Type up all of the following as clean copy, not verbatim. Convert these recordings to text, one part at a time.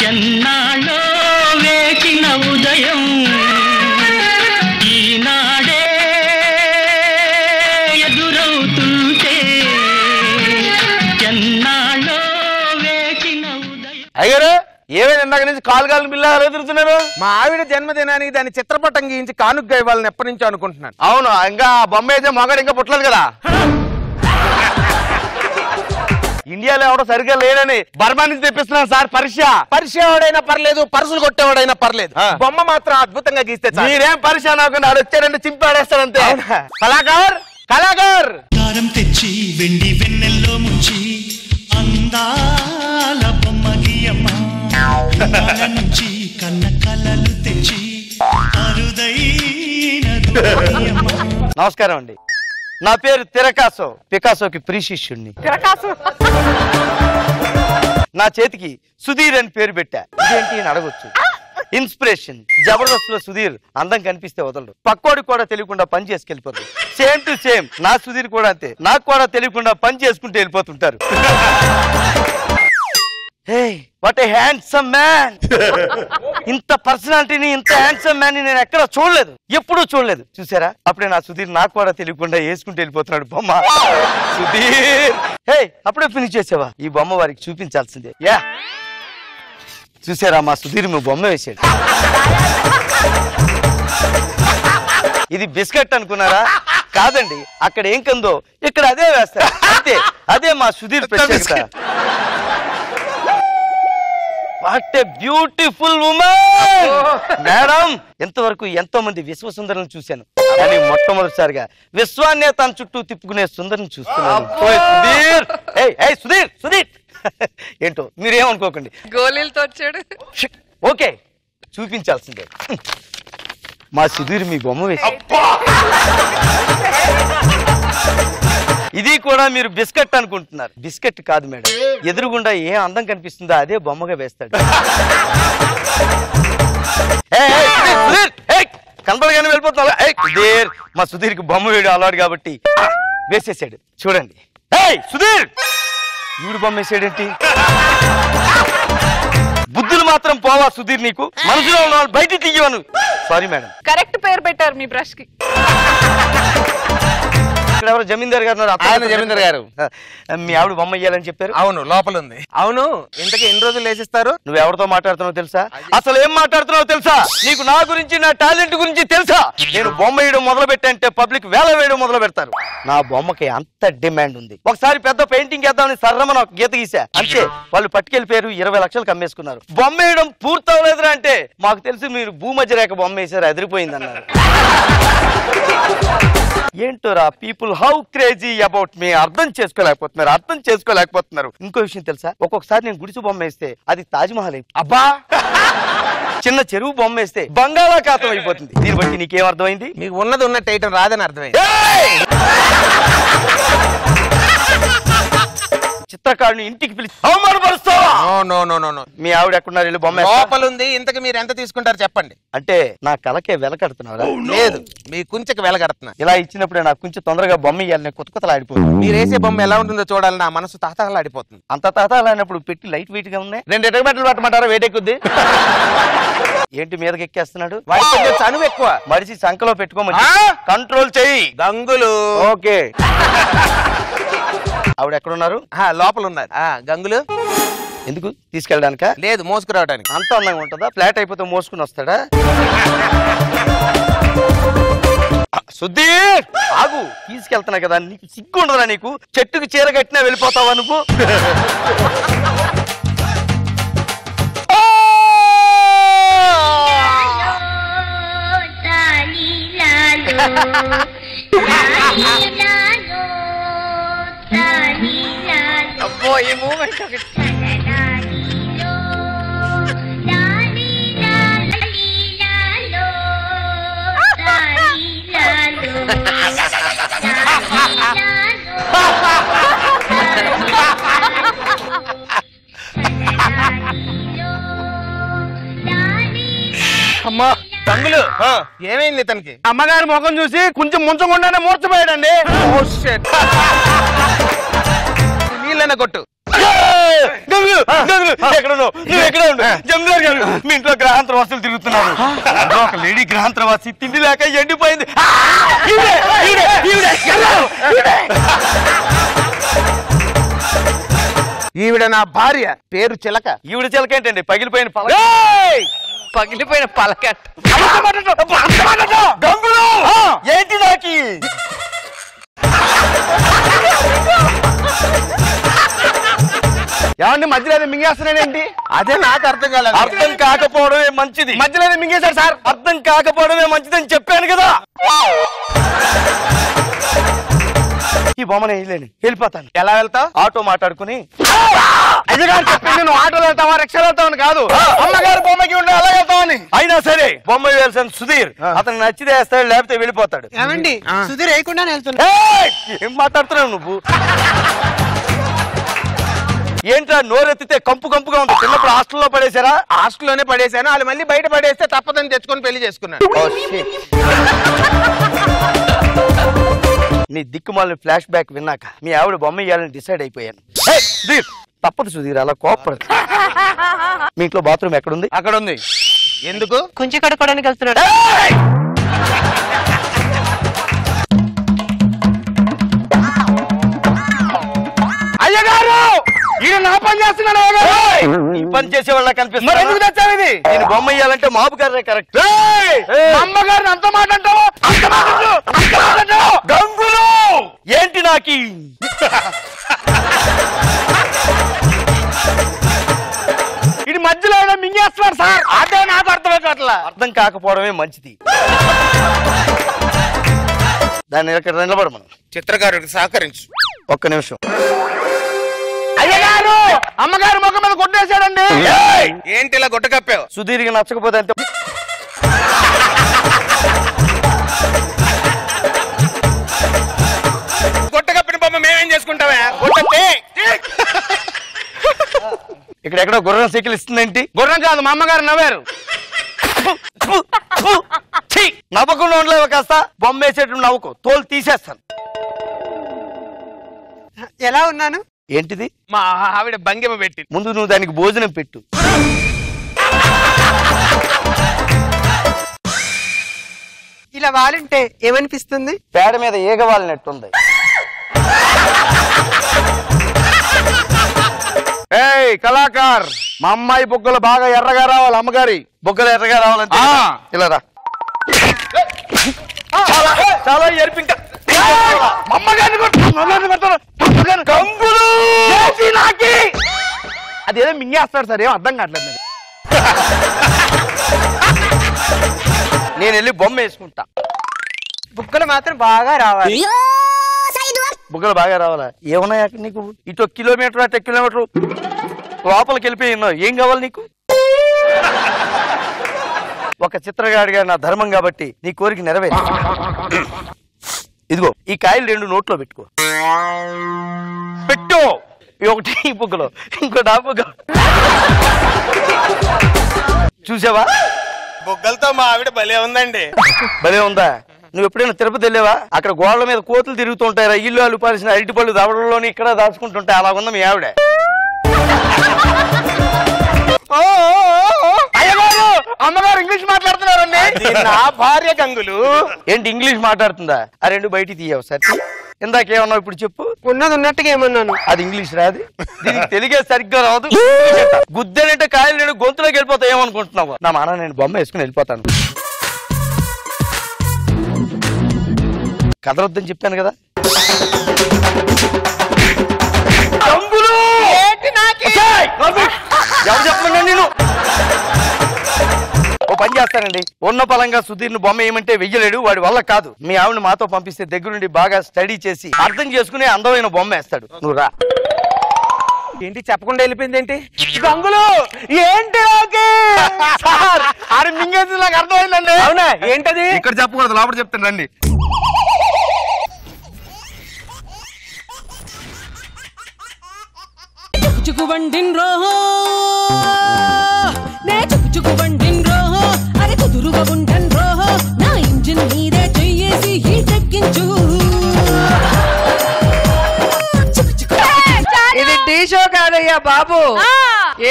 ఎన్నాళ్ళో వేచిన ఉదయం ఈనాడే ఎదురవుతుంటే ఎన్నాళ్ళో వేచిన ఉదయం. అయ్యారు ఏమైనా ఇందాక నుంచి కాలు బిల్లా తిరుగుతున్నారు? మా ఆవిడ జన్మదినానికి దాని చిత్రపటం గీయించి కానుగ్గా ఇవ్వాలని ఎప్పటి నుంచో అనుకుంటున్నాను. అవును, ఇంకా బొమ్మ అయితే మగాడు ఇంకా పుట్టలేదు కదా. ఇండియాలో ఎవడో సరిగ్గా లేనని బర్మా నుంచి తెప్పిస్తున్నాను సార్. పరీక్ష వాడైనా పర్లేదు, పరుసులు కొట్టేవాడైనా పర్లేదు, బొమ్మ మాత్రం అద్భుతంగా గీస్తే మీరేం పరీక్ష నాకుండా ఆడు వచ్చాడంటే చింపి ఆడేస్తాడంతే. కళాకార్ కారం తెచ్చి వెండి వెన్నెల్లో ముంచి అందాల బొమ్మ గీయమ్మ నుంచి కన్న కలలు తెచ్చి అరుదైన. నమస్కారం అండి, నా పేరు తిరకాసో, పికాసోకి ప్రీ శిష్యుణ్ణి. నా చేతికి సుధీర్ అని పేరు పెట్టా. ఇదేంటి అని అడగొచ్చు. ఇన్స్పిరేషన్. జబర్దస్త్ లో సుధీర్ అందం కనిపిస్తే వదలడు, పక్కోడికి కూడా తెలియకుండా పని చేసుకెళ్ళిపోతాడు. సేమ్ టు సేమ్ నా సుధీర్ కూడా అంతే, నాకు కూడా తెలియకుండా పని చేసుకుంటూ వెళ్ళిపోతుంటారు. What a handsome man. ఇంత పర్సనాలిటీని, ఇంత హ్యాండ్సమ్ మ్యాన్ ని నేను ఎక్కడ చూడలేదు, ఎప్పుడూ చూడలేదు. చూసారా, అప్పుడే నా సుధీర్ నాకు కూడా తెలియకుండా వేసుకుంటూ వెళ్ళిపోతున్నాడు బొమ్మ. సుధీర్ అప్పుడే ఫినిష్ చేసావా? ఈ బొమ్మ వారికి చూపించాల్సిందే. యా చూసారా, మా సుధీర్ మీ బొమ్మ వేసాడు. ఇది బిస్కెట్ అనుకున్నారా? కాదండి, అక్కడ ఏం కందో ఇక్కడ అదే వేస్తారు అంతే. అదే మా సుధీర్ ప్రత్యేకత. What a beautiful women madam. ఎంతవరకు ఎంతో మంది విశ్వ సుందరులను చూశాను, కానీ మొట్టమొదటిసారిగా విశ్వాన్నే తన చుట్టూ తిప్పుకునే సుందరిని చూస్తున్నాను. సుధీర్ సుధీర్ ఏంటో మీరేమనుకోకండి, గోళీలతో వచ్చాడు. ఓకే చూపించాల్సిందే. మా సుధీర్ మీ బొమ్మ వేసి, ఇది కూడా మీరు బిస్కెట్ అనుకుంటున్నారు. బిస్కెట్ కాదు మేడం, ఎదురుగుండా ఏ అందం కనిపిస్తుందో అదే బొమ్మగా వేస్తాడు. కనపడగానే వెళ్ళిపోతున్నా. సుధీర్, మా సుధీర్కి బొమ్మ వేయడం అలవాడు కాబట్టి వేసేసాడు. చూడండి సుధీర్, ఈవిడ బొమ్మ వేసాడేంటి? బుద్ధులు మాత్రం పోవా సుధీర్ నీకు? మనసులో ఉన్న వాళ్ళు బయటికి తీయవను. Sorry madam. కరెక్ట్ పేరు పెట్టారు మీ బ్రష్ కి. ఇక్కడ ఎవరు జమీందార్ గారు? ఆయన జమీందార్ గారు. మీ ఆవిడ బొమ్మ వేయాలని చెప్పారు. అవును, లోపల ఉంది. అవును, ఇంతకీ ఎన్ని రోజులు వేసిస్తారు? నువ్వు ఎవరితో మాట్లాడుతున్నావు తెలుసా? అసలు ఏం మాట్లాడుతున్నావు తెలుసా? నీకు నా గురించి, నా టాలెంట్ గురించి తెలుసా? నేను బొమ్మ వేయడం మొదలు పెట్టంటే పబ్లిక్ వేల వేయడం మొదలు పెడతారు. నా బొమ్మకి అంత డిమాండ్ ఉంది. ఒకసారి పెద్ద పెయింటింగ్ వేద్దామని సర్రమని ఒక గీత గీసా అంతే. వాళ్ళు పట్టుకెళ్ళిపోయారు, 20 లక్షలకు అమ్మేసుకున్నారు. బొమ్మ వేయడం పూర్తవలేదురా అంటే మాకు తెలుసు మీరు భూమధ్య రేఖ బొమ్మ వేసారు, అదిరిపోయింది అన్నారు. ఏంటోరా people how crazy about me. అర్థం చేసుకోలేకపోతున్నారు. ఇంకో విషయం తెలుసా, ఒక్కొక్కసారి నేను గుడిసు బొమ్మ వేస్తే అది తాజ్మహల్. అబ్బా, చిన్న చెరువు బొమ్మ వేస్తే బంగాళాఖాతం అయిపోతుంది. దీన్ని బట్టి నీకేం అర్థమైంది? మీకు ఉన్నది ఉన్నట్టు వేయటం రాదని అర్థమైంది. చిత్రకారుని ఇంటికి పిలిచి అవమానపరుస్తావా? మీ ఆవిడ ఎక్కడున్నారు? వెళ్ళి బొమ్మ లోపల ఉంది. ఇంతకు మీరు ఎంత తీసుకుంటారు చెప్పండి. అంటే నా కళకే వెలకడుతున్నారా? లేదు, మీ కుంచెకి వెలకడుతున్నా. ఇలా ఇచ్చినప్పుడే నా కుంచె తొందరగా బొమ్మ ఇవ్వాలని కొత్తలాడిపోతుంది. మీరు వేసే బొమ్మ ఎలా ఉంటుందో చూడాలి, నా మనసు తాతలాడిపోతుంది. అంత తాతలాడినప్పుడు పెట్టి లైట్ వెయిట్ గా ఉన్నాయి. 2 ఎటగబెట్టలు పట్టమంటారా? వెయిట్ ఎక్కుద్ది. ఏంటి మీదకి ఎక్కేస్తున్నాడు? చనువు ఎక్కువ. మడిచి సంకలో పెట్టుకోమని కంట్రోల్ చెయ్యి. గంగులు. ఓకే. ఆవిడ ఎక్కడున్నారు? లోపల ఉన్నారు. గంగులు ఎందుకు తీసుకెళ్ళడానిక? లేదు, మోసుకురావడానికి. అంత అందంగా ఉంటుందా? ఫ్లాట్ అయిపోతే మోసుకుని వస్తాడా? సుధీర్ ఆగు, తీసుకెళ్తున్నా కదా, నీకు సిగ్గు ఉండదా? నీకు చెట్టుకు చీర కట్టినా వెళ్ళిపోతావా నువ్వు? అబ్బో, ఈ మూమెంట్ ఒకటి. అమ్మా గంగులు ఏమైంది ఇతనికి? అమ్మగారి ముఖం చూసి కొంచెం ముంచకుండానే మూర్చపోయాడండి. నీళ్ళనే కొట్టు. మీ ఇంట్లో గ్రహాంతరవాసులు తిరుగుతున్నారు. ఒక లేడీ గ్రహాంతరవాసి తిండి లేక ఎండిపోయింది. ఈవిడ నా భార్య, పేరు చిలక. ఈవిడ చిలక ఏంటండి? పగిలిపోయిన పలక. పగిలిపోయిన పలకట్. ఏంటి నాకి? ఏమండి మధ్యలో మింగేస్తున్నాడేంటి? అదే నాకు అర్థం కాలేదు. అర్థం కాకపోవడమే మంచిది. మధ్యలో మింగేశాడు సార్. అర్థం కాకపోవడమే మంచిదని చెప్పాను కదా. ఈ బొమ్మను వేయలేని వెళ్ళిపోతాను. ఎలా వెళ్తావు? ఆటో మాట్లాడుకుని. అయ్యగారు చెప్పింది నువ్వు ఆటోలో వెళ్తావా రిక్షాలో వెళ్తావని కాదు, అమ్మగారు బొమ్మకి ఉండే అలా వెళ్తావని. అయినా సరే బొమ్మ వేయాల్సిన సుధీర్ అతను నచ్చితే వేస్తాడు, లేకపోతే వెళ్ళిపోతాడు. ఏమండి సుధీర్ వేయకుండా వెళ్తున్నా. ఏం మాట్లాడుతున్నావు నువ్వు? ఏంట్రా నోరెత్తితే కంపు కంపుగా ఉంది? చిన్నప్పుడు హాస్టల్లో పడేశారా? హాస్టల్లోనే పడేశాను. వాళ్ళు మళ్ళీ బయట పడేస్తే తప్పదని తెచ్చుకొని పెళ్లి చేసుకున్నాను. నీ దిక్కుమాలిన ఫ్లాష్ బ్యాక్ విన్నాక మీ ఆవిడ బొమ్మ ఇయ్యాలని డిసైడ్ అయిపోయాను. తప్పదు సుధీర్, అలా కోపడదు. మీ ఇంట్లో బాత్రూమ్ ఎక్కడుంది? అక్కడ ఉంది. ఎందుకు? కొంచెం కడుక్కోవడానికి వెళ్తున్నాడు. అయ్యగారు ఈయన నా పని చేస్తున్నాడు. ఈ పని చేసే వాళ్ళ కనిపిస్తుంది. మరి ఎందుకు తెచ్చావు ఇది? నేను బొమ్మ ఇయ్యాలంటే మాబు గారే కరెక్ట్. అమ్మగారిని అంత మాట అంటావు? గంగులు ఏంటి నాకి? ఇది మధ్యలో ఏదో మింగేస్తున్నాడు సార్. అదే నాకు అర్థమైపోట్లా. అర్థం కాకపోవడమే మంచిది. దాన్ని ఇక్కడ నిలబడ. మనం చిత్రకారుడికి సహకరించు. ఒక్క నిమిషం. అయ్యగారు అమ్మగారు ముఖం మీద కొట్టేశాడండి. ఏంటి ఇలా గుట్ట కప్పావు? సుధీర్కి నచ్చకపోతే అంతే. గుట్ట కప్పిన బొమ్మ మేమేం చేసుకుంటావా? ఇక్కడెక్కడో గుర్రం సైకిల్ ఇస్తుందేంటి? గుర్రం కాదు, మా అమ్మగారు నవ్వారు. నవ్వకుండా ఉండలేవు కాస్త. బొమ్మ వేసేటప్పుడు నవ్వుకో, తోలు తీసేస్తాను. ఎలా ఉన్నాను? ఏంటిది? మా ఆవిడ భంగిమ పెట్టి. ముందు నువ్వు దానికి భోజనం పెట్టు. ఇలా వాలింటే ఏమనిపిస్తుంది? పేడ మీద ఈగ వాలినట్టుంది. ఏయ్ కళాకార్, మా అమ్మాయి బొగ్గలు బాగా ఎర్రగా రావాలి. అమ్మగారి బొగ్గలు ఎర్రగా రావాలంటే ఇలా రా. చాలా ఎరిపింక. అదేదో మింగేస్తాడు సార్, ఏం అర్థం కావట్లేదు. నేను వెళ్ళి బొమ్మ వేసుకుంటా. బుక్కలు మాత్రం బాగా రావాలి. బుగ్గలు బాగా రావాలా? ఏమన్నాయి అక్కడ నీకు? ఇటు కిలోమీటర్ అటు కిలోమీటర్ లోపలికి వెళ్ళిపోయి ఉన్నావు. ఏం కావాలి నీకు? ఒక చిత్రగాడిగా నా ధర్మం కాబట్టి నీ కోరిక నెరవేరు. ఇదిగో ఈ కాయలు 2 నోట్లో పెట్టుకో. పెట్టు. ఒకటి ఈ బుగ్గలో, ఇంకోటి ఆ బుగ్గ. చూసావా? బుగ్గలతో మా ఆవిడ భలే ఉందండి. భలే ఉందా? నువ్వు ఎప్పుడైనా తిరుపతి వెళ్ళావా? అక్కడ గోడల మీద కోతులు తిరుగుతుంటాయి. ఇల్లు అల్లు పాల్సిన అరటిపళ్ళు దవడలోని ఇక్కడ దాచుకుంటుంటాయి. అలా ఉందా మీ ఆవిడ? అమ్మగారు ఇంగ్లీష్ మాట్లాడుతున్నారండి. నా భార్య గంగులు. ఏంటి ఇంగ్లీష్ మాట్లాడుతుందా? ఆ 2 బయటికి తీయవు సార్. ఇందాకేమన్నావు ఇప్పుడు చెప్పు. ఉన్నది ఉన్నట్టుగా ఏమన్నాను. అది ఇంగ్లీష్ రాదు, దీనికి తెలుగే సరిగ్గా రాదు. గుద్దనంటే కాయలు 2 గొంతులోకి వెళ్ళిపోతావు ఏమనుకుంటున్నావు? నా మాన నేను బొమ్మ వేసుకుని వెళ్ళిపోతాను. కదలొద్దని చెప్పాను కదా. ఎవరు చెప్పండి? నేను ఓ పని చేస్తానండి. ఉన్న పలంగా సుధీర్ను బొమ్మ ఏమంటే వెయ్యలేడు. వాడి వల్ల కాదు. మీ ఆవిడ మాతో పంపిస్తే దగ్గరుండి బాగా స్టడీ చేసి అర్థం చేసుకునే అందమైన బొమ్మ వేస్తాడు. నువ్వు రా. ఏంటి చెప్పకుండా వెళ్ళిపోయింది ఏంటి? గంగులు ఏంటి? ఆడు మింగేసి నాకు అర్థమైందండి. అవునా? ఏంటది? ఇక్కడ చెప్పకూడదు, లోపల చెప్తాను రండి. చుకు బండిన్ రోహో నే చుకు బండిన్ రోహో అరే కుదురుగా ఉంటన్ ఎక్కాడా బాబు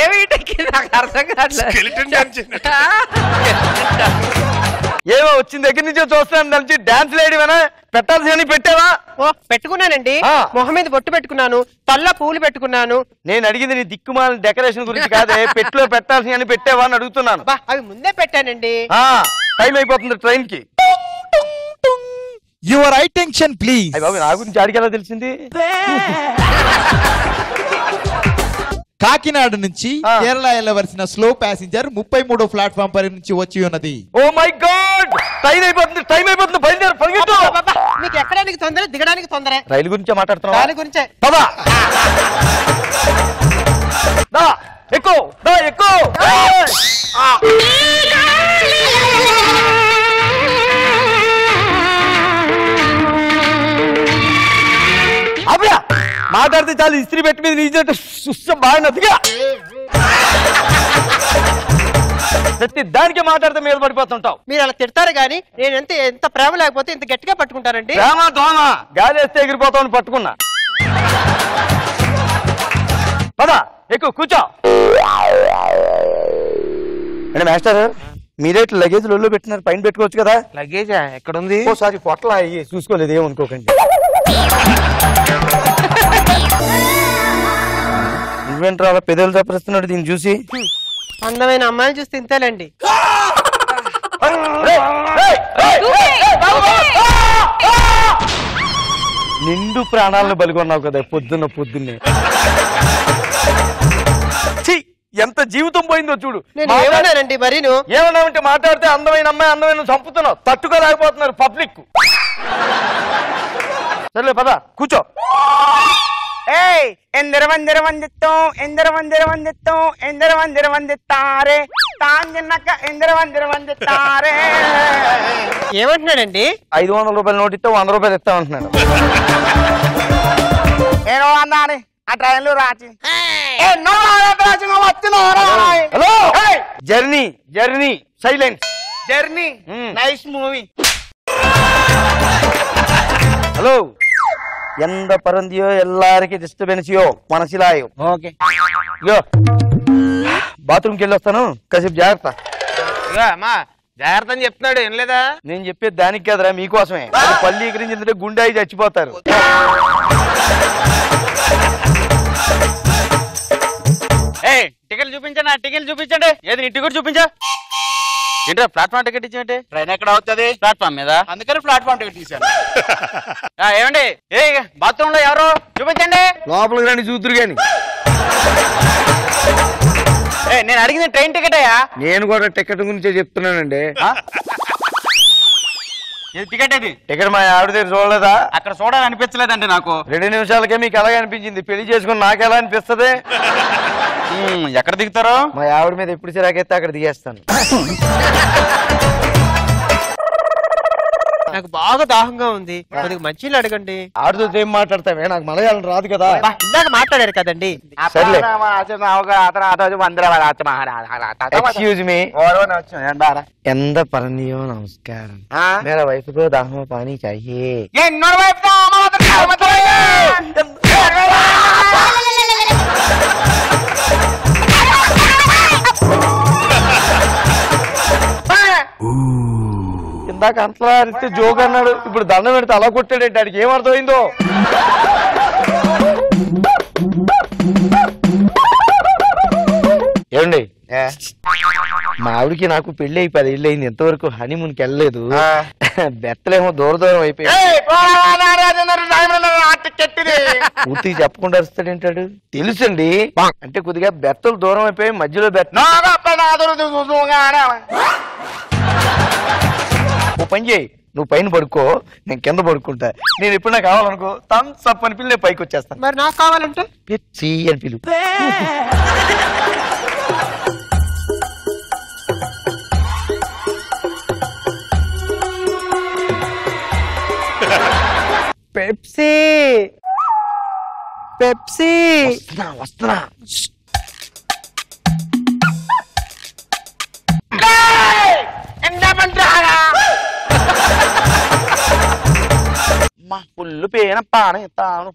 ఏమిటకి నాకు అర్థం కావట్లేదు. ఏమో వచ్చిన దగ్గర నుంచి చూస్తున్నాను దాని డాన్స్ లేడీవేనా పెట్టాల్సి పెట్టావా? ఓ పెట్టుకున్నానండి, మొహం మీద బొట్టు పెట్టుకున్నాను, తల్ల పూలు పెట్టుకున్నాను. నేను అడిగింది నీ దిక్కుమాల డెకరేషన్ గురించి కాదే, పెట్టులో పెట్టాల్సి అని పెట్టావా అని అడుగుతున్నాను. అవి ముందే పెట్టానండి. టైం అయిపోతుంది ట్రైన్ కి. Your attention please. బాబు నా గురించి అడిగి ఎలా తెలిసింది? కాకినాడ నుంచి కేరళ వెళ్ళవలసిన స్లో ప్యాసింజర్ 33వ ప్లాట్ఫామ్ పై నుంచి వచ్చి ఉన్నది. ఓ మై గాడ్, టైం అయిపోతుంది బయలుదేరు పరిగెత్తు. మీకు ఎక్కడానికి తొందర, దిగడానికి తొందర. రైలు గురించే మాట్లాడుతున్నా? దాని గురించే. పద ఎక్కువ ఎక్కువ. అబ్బా మాట్లాడితే చాలు, ఇస్త్రీ పెట్టి మీద నీజట్టు సుస్సం బాగా నదిగా ప్రతి దానికి మాట్లాడితే మీద పడిపోతుంటావు. మీరు అలా తిడతారు గానీ నేను ఎంత ప్రేమ లేకపోతే ఇంత గట్టిగా పట్టుకుంటానండి. ప్రేమ దోమ గాలి వేస్తే ఎగిరిపోతామని పట్టుకున్నా. పదా ఎక్కువ కూర్చో. అంటే మాస్టర్ మీరే లగేజ్ లో పెట్టినారు, పైన పెట్టుకోవచ్చు కదా. లగేజా ఎక్కడ ఉంది? ఓసారి పొట్ల అయ్యి చూసుకోలేదు, ఏమనుకోకండి. నువ్వేంట్రా అలా పెదవులు తప్పరిస్తున్నాడు దీన్ని చూసి? అందమైన అమ్మాయిని చూస్తే ఇంతేలేండి. నిండు ప్రాణాలను బలిగొన్నావు కదా పొద్దున్నే. ఎంత జీవితం పోయిందో చూడు. నేను ఏమన్నానండి మరి? ఏమన్నావంటే మాట్లాడితే అందమైన అమ్మాయి అందమైన చంపుతున్నావు, తట్టుకోలేకపోతున్నారు పబ్లిక్. సర్లే పద కూర్చో. ఎందర వందిత్తారే తాంజనక ఎందర వందిత్తారే. ఏమంటున్నాడండి? 500 రూపాయలు నోటు ఇస్తే 100 రూపాయలు ఇస్తామంటున్నాడు. నేను అన్నాను ఆ ట్రైన్ లో రాచి. Hello journey silence. Journey nice movie. Hello ఎంత పరందియో ఎల్లారికి డిస్టర్బెన్స్యో మనసిలాయో. ఓకే బాత్రూమ్కి వెళ్ళి వస్తాను, కాసేపు జాగ్రత్త. అమ్మా జాగ్రత్త అని చెప్తున్నాడు, ఏం లేదా? నేను చెప్పేది దానికి కదరా, మీకోసమే. పల్లి ఎగిరించిందంటే గుండె అయి చచ్చిపోతారు. టికెట్ చూపించండి, టికెట్ చూపించండి. ఏది నీ టికెట్ చూపించా? ఏంటో ప్లాట్ఫామ్ టికెట్ ఇచ్చానంటే ట్రైన్ ఎక్కడ అవుతుంది? ప్లాట్ఫామ్ మీద, అందుకని ప్లాట్ఫామ్ టికెట్ తీసాను. ఏమండి బాత్రూమ్ లో ఎవరు చూపించండి. లోపలికి రండి చూతురు గాని. నేను అడిగింది ట్రైన్ టికెట్ అయ్యా. నేను కూడా టికెట్ గురించే చెప్తున్నానండి. టికెట్ ఇది. టికెట్ మా ఆవిడ దగ్గర చూడలేదా? అక్కడ చూడాలని అనిపించలేదండి నాకు. 2 నిమిషాలకే మీకు ఎలాగ అనిపించింది? పెళ్లి చేసుకుని నాకు ఎలా అనిపిస్తుంది? ఎక్కడ దిగుతారో? మా ఆవిడ మీద ఎప్పుడు చిరాకెత్తే అక్కడ దిగేస్తాను. నాకు బాగా దాహంగా ఉంది, కొద్దిగా మంచిగా అడగండి. ఆవిడతో ఏం మాట్లాడతావే? నాకు మలయాళం రాదు కదా. ఇందాక మాట్లాడారు కదండి. సర్లే. Excuse me. ఎంత పరందియో నమస్కారం. मेरा वाइफ को दाह में पानी चाहिए. ఇందాక అంతలా అరిస్తే జోక్ అన్నాడు, ఇప్పుడు దండం పెడితే అలా కొట్టాడంటే ఆడికి ఏమర్థమైందో. ఏమండి మా ఆవిడికి నాకు పెళ్లి అయి 10 ఏళ్ళు అయింది, ఎంతవరకు హనీమూన్కి వెళ్ళలేదు. బెత్తలేమో దూరం అయిపోయింది. పూర్తిగా చెప్పకుండా అరుస్తాడేంటాడు? తెలుసండి, అంటే కొద్దిగా బెత్తలు దూరం అయిపోయి మధ్యలో ఓ పని చేయి, నువ్వు పైన పడుకో, నేను కింద పడుకుంటా. నేను ఎప్పుడైనా కావాలనుకో థమ్స్ అప్ అని పిల్లి నేను పైకి వచ్చేస్తాను. మరి నాకు కావాలంటే పెప్సీ అని పిలు. Pepsi Pepsi. వస్తున్నా. ఫుల్ పేన పాన ఎత్తాను.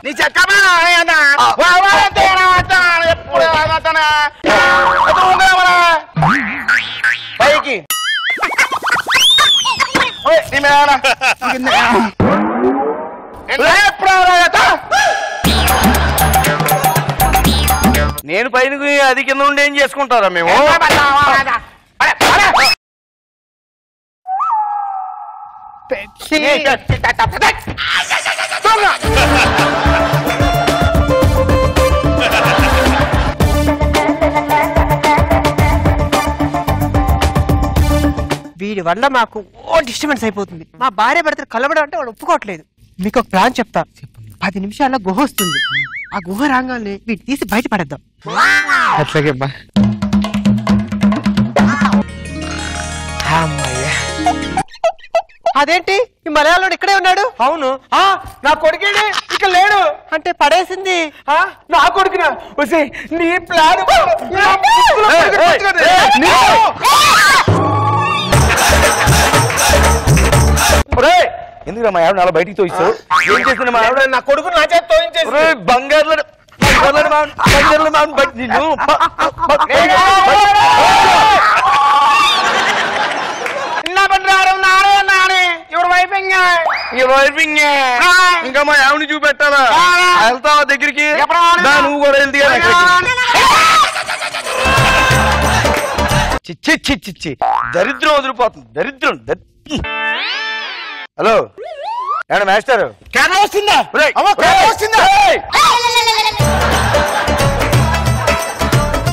నీ చెక్క పైకి నేను పైన అది కింద ఉండి ఏం చేసుకుంటారా మేము? వీడి వల్ల మాకు డిస్టర్బెన్స్ అయిపోతుంది. మా భార్య భర్తలు కలవడం అంటే వాడు ఒప్పుకోవట్లేదు. మీకు ఒక ప్లాన్ చెప్తా. 10 నిమిషాల్లో గుహ వస్తుంది. ఆ గుహ రాగానే వీటి తీసి బయట పడేద్దాం. అట్లాగే అదేంటి ఈ మలయాళంలో ఇక్కడే ఉన్నాడు? అవును. నా కొడుకేడి ఇక్కడ లేడు అంటే పడేసింది నా కొడుకునా? నీ ప్లాన్ ఎందుకు మా ఆవిడ అలా బయటికి తోయిస్తావు? ఏం చేసిన మా ఆవిడ నా కొడుకు నా చేత తోయించేసి బంగారు ఇంకా మా ఆవిడని చూపెట్టాలా? వెళ్తావా దగ్గరికి? నువ్వు కూడా వెళ్తే చిచ్చి చిచ్చి దరిద్రం వదిలిపోతుంది. దరిద్రం. హలో ఏమన్నా మాస్టర్ వస్తుందా?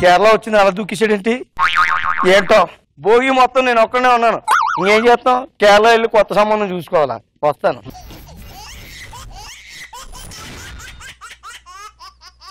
కేరళ వచ్చింది అలా దూకిసాడేంటి? ఏంటో భోగి మొత్తం నేను ఒక్కనే ఉన్నాను. ఇంకేం చేస్తాం? కేరళ వెళ్ళి కొత్త సంబంధం చూసుకోవాలా. వస్తాను.